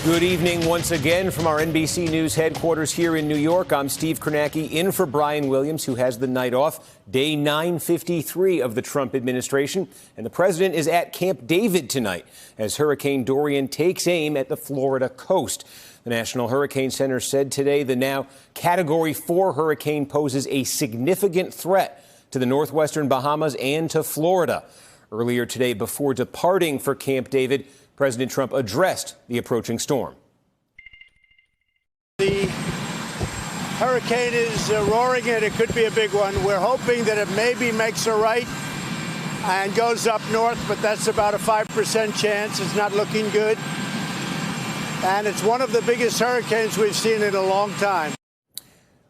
Good evening once again from our NBC News headquarters here in New York. I'm Steve Kornacki in for Brian Williams, who has the night off. Day 953 of the Trump administration. And the president is at Camp David tonight as Hurricane Dorian takes aim at the Florida coast. The National Hurricane Center said today the now Category 4 hurricane poses a significant threat to the northwestern Bahamas and to Florida. Earlier today, before departing for Camp David, President Trump addressed the approaching storm. The hurricane is roaring and it could be a big one. We're hoping that it maybe makes a right and goes up north, but that's about a 5% chance. It's not looking good. And it's one of the biggest hurricanes we've seen in a long time.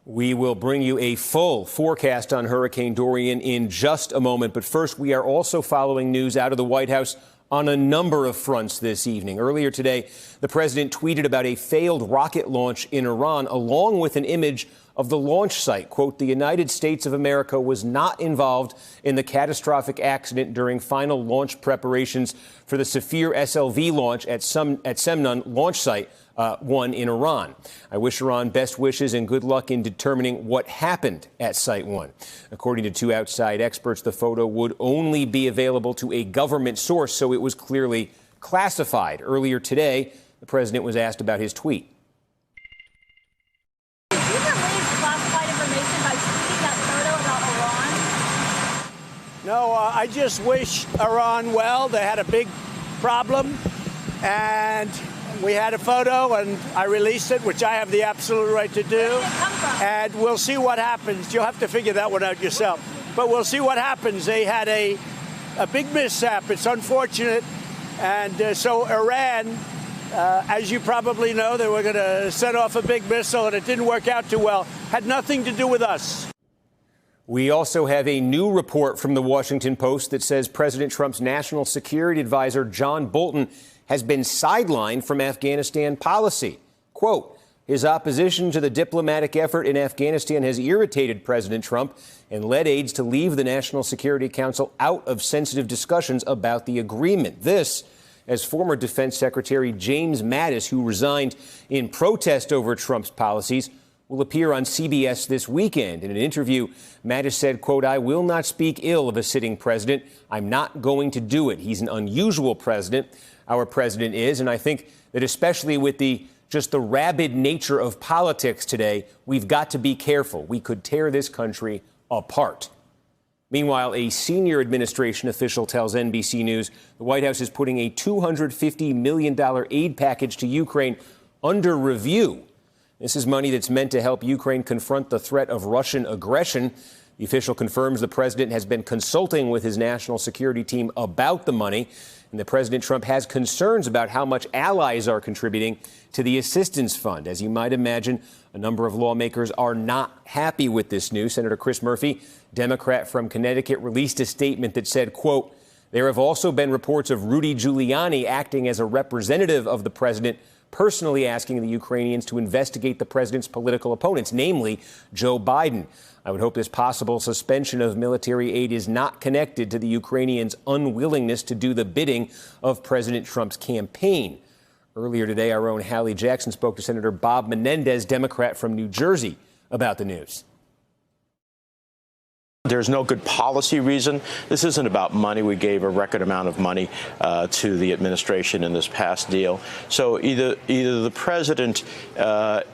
We will bring you a full forecast on Hurricane Dorian in just a moment. But first, we are also following news out of the White House on a number of fronts this evening. Earlier today, the president tweeted about a failed rocket launch in Iran, along with an image of the launch site. Quote, "The United States of America was not involved in the catastrophic accident during final launch preparations for the Saphir SLV launch at Semnan launch site 1 in Iran. I wish Iran best wishes and good luck in determining what happened at Site 1. According to two outside experts, the photo would only be available to a government source, so it was clearly classified. Earlier today, the president was asked about his tweet. Did you release classified information by tweeting that photo about Iran? No, I just wish Iran well. They had a big problem, and we had a photo, and I released it, which I have the absolute right to do. Where did it come from? And we'll see what happens. You'll have to figure that one out yourself. But we'll see what happens. They had a big mishap. It's unfortunate. And so Iran, as you probably know, they were going to set off a big missile, and it didn't work out too well. Had nothing to do with us. We also have a new report from the Washington Post that says President Trump's national security advisor, John Bolton, has been sidelined from Afghanistan policy. Quote, his opposition to the diplomatic effort in Afghanistan has irritated President Trump and led aides to leave the National Security Council out of sensitive discussions about the agreement. This, as former Defense Secretary James Mattis, who resigned in protest over Trump's policies, will appear on CBS this weekend. In an interview, Mattis said, quote, I will not speak ill of a sitting president. I'm not going to do it. He's an unusual president. Our president is. And I think that especially with just the rabid nature of politics today, we've got to be careful. We could tear this country apart. Meanwhile, a senior administration official tells NBC News the White House is putting a $250 million aid package to Ukraine under review. This is money that's meant to help Ukraine confront the threat of Russian aggression. The official confirms the president has been consulting with his national security team about the money. And the President Trump has concerns about how much allies are contributing to the assistance fund. As you might imagine, a number of lawmakers are not happy with this news. Senator Chris Murphy, Democrat from Connecticut, released a statement that said, quote, there have also been reports of Rudy Giuliani acting as a representative of the president, personally asking the Ukrainians to investigate the president's political opponents, namely Joe Biden. I would hope this possible suspension of military aid is not connected to the Ukrainians' unwillingness to do the bidding of President Trump's campaign. Earlier today, our own Hallie Jackson spoke to Senator Bob Menendez, Democrat from New Jersey, about the news. There's no good policy reason. This isn't about money. We gave a record amount of money to the administration in this past deal. So either the president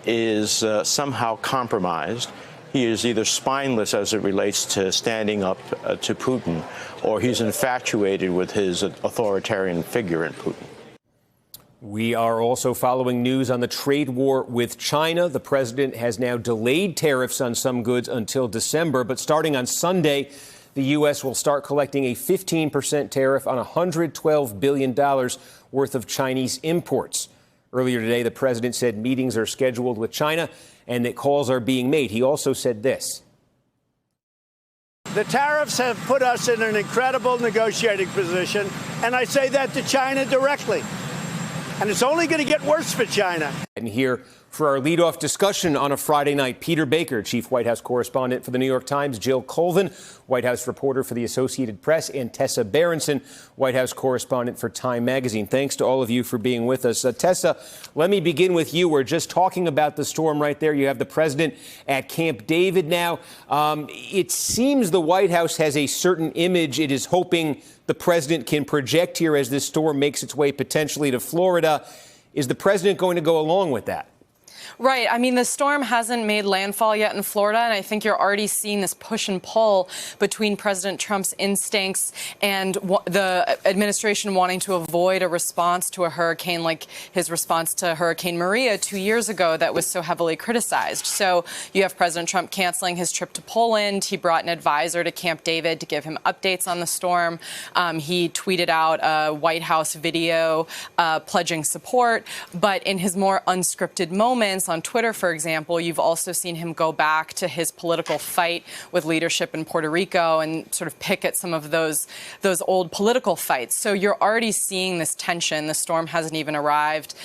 is somehow compromised. He is either spineless as it relates to standing up to Putin, or he's infatuated with his authoritarian figure in Putin. We are also following news on the trade war with China. The president has now delayed tariffs on some goods until December. But starting on Sunday, the U.S. will start collecting a 15% tariff on $112 billion worth of Chinese imports. Earlier today, the president said meetings are scheduled with China and that calls are being made. He also said this. The tariffs have put us in an incredible negotiating position, and I say that to China directly. And it's only going to get worse for China. And here for our leadoff discussion on a Friday night, Peter Baker, chief White House correspondent for the New York Times, Jill Colvin, White House reporter for the Associated Press, and Tessa Berenson, White House correspondent for Time Magazine. Thanks to all of you for being with us. Tessa, let me begin with you. We're just talking about the storm right there. You have the president at Camp David now. It seems the White House has a certain image it is hoping the president can project here as this storm makes its way potentially to Florida. Is the president going to go along with that? Right. I mean, the storm hasn't made landfall yet in Florida, and I think you're already seeing this push and pull between President Trump's instincts and the administration wanting to avoid a response to a hurricane like his response to Hurricane Maria 2 years ago that was so heavily criticized. So you have President Trump canceling his trip to Poland. He brought an advisor to Camp David to give him updates on the storm. He tweeted out a White House video pledging support. But in his more unscripted moments, on Twitter, for example, you've also seen him go back to his political fight with leadership in Puerto Rico and sort of pick at some of those old political fights. So you're already seeing this tension. The storm hasn't even arrived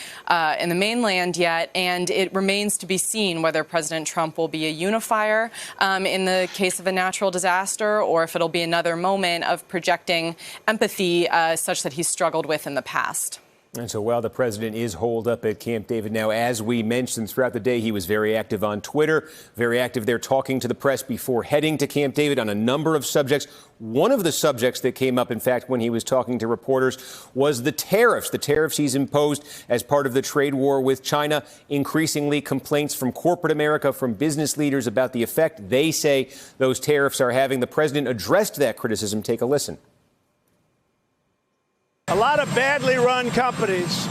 in the mainland yet, and it remains to be seen whether President Trump will be a unifier in the case of a natural disaster, or if it'll be another moment of projecting empathy such that he's struggled with in the past. And so while the president is holed up at Camp David now, as we mentioned throughout the day, he was very active on Twitter, very active there talking to the press before heading to Camp David on a number of subjects. One of the subjects that came up, in fact, when he was talking to reporters was the tariffs he's imposed as part of the trade war with China. Increasingly complaints from corporate America, from business leaders about the effect they say those tariffs are having. The president addressed that criticism. Take a listen. A lot of badly run companies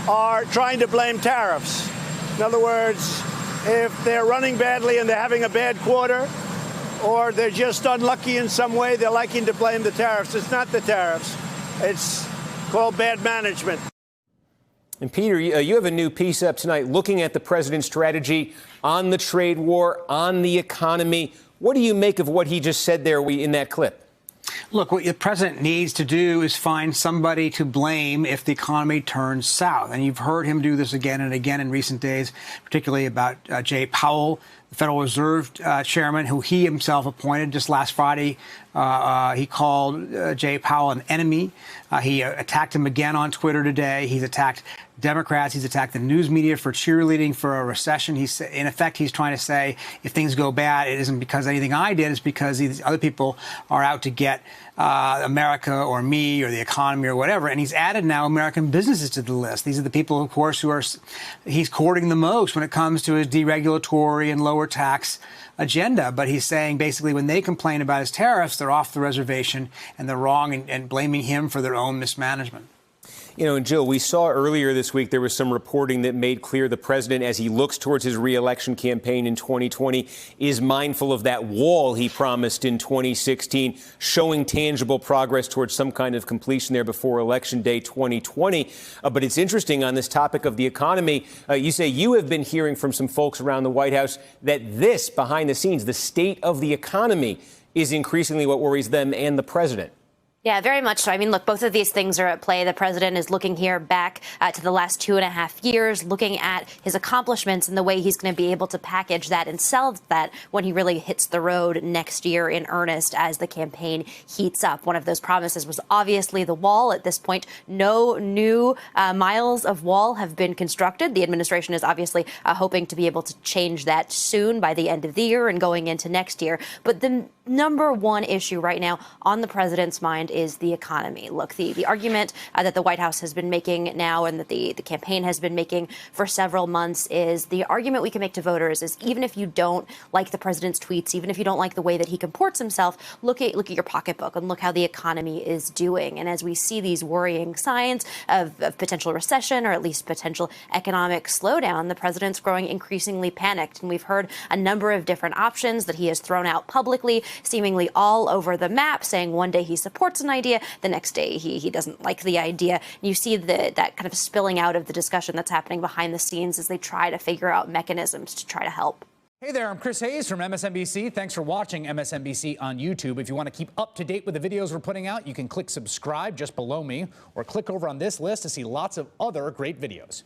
are trying to blame tariffs. In other words, if they're running badly and they're having a bad quarter, or they're just unlucky in some way, they're liking to blame the tariffs. It's not the tariffs. It's called bad management. And Peter, you have a new piece up tonight looking at the president's strategy on the trade war, on the economy. What do you make of what he just said there in that clip? Look, what the president needs to do is find somebody to blame if the economy turns south. And you've heard him do this again and again in recent days, particularly about Jay Powell, the Federal Reserve chairman, who he himself appointed just last Friday. He called Jay Powell an enemy. He attacked him again on Twitter today. He's attacked Democrats. He's attacked the news media for cheerleading for a recession. In effect, he's trying to say if things go bad, it isn't because anything I did. It's because these other people are out to get America or me or the economy or whatever. And he's added now American businesses to the list. These are the people, of course, who he's courting the most when it comes to his deregulatory and lower tax agenda. But he's saying basically when they complain about his tariffs, they're off the reservation and they're wrong and blaming him for their own mismanagement. You know, and Jill, we saw earlier this week there was some reporting that made clear the president, as he looks towards his reelection campaign in 2020, is mindful of that wall he promised in 2016, showing tangible progress towards some kind of completion there before Election Day 2020. But it's interesting on this topic of the economy. You say you have been hearing from some folks around the White House that this, behind the scenes, the state of the economy, is increasingly what worries them and the president. Yeah, very much so. I mean, look, both of these things are at play. The president is looking here back to the last 2.5 years, looking at his accomplishments and the way he's going to be able to package that and sell that when he really hits the road next year in earnest as the campaign heats up. One of those promises was obviously the wall. At this point, no new miles of wall have been constructed. The administration is obviously hoping to be able to change that soon by the end of the year and going into next year. But the number one issue right now on the president's mind is the economy. Look, the argument that the White House has been making now and that the campaign has been making for several months is the argument we can make to voters is even if you don't like the president's tweets, even if you don't like the way that he comports himself, look at your pocketbook and look how the economy is doing. And as we see these worrying signs of potential recession or at least potential economic slowdown, the president's growing increasingly panicked. And we've heard a number of different options that he has thrown out publicly, seemingly all over the map, saying one day he supports an idea, the next day he doesn't like the idea. You see that kind of spilling out of the discussion that's happening behind the scenes as they try to figure out mechanisms to try to help. Hey there, I'm Chris Hayes from MSNBC. Thanks for watching MSNBC on YouTube. If you want to keep up to date with the videos we're putting out, you can click subscribe just below me or click over on this list to see lots of other great videos.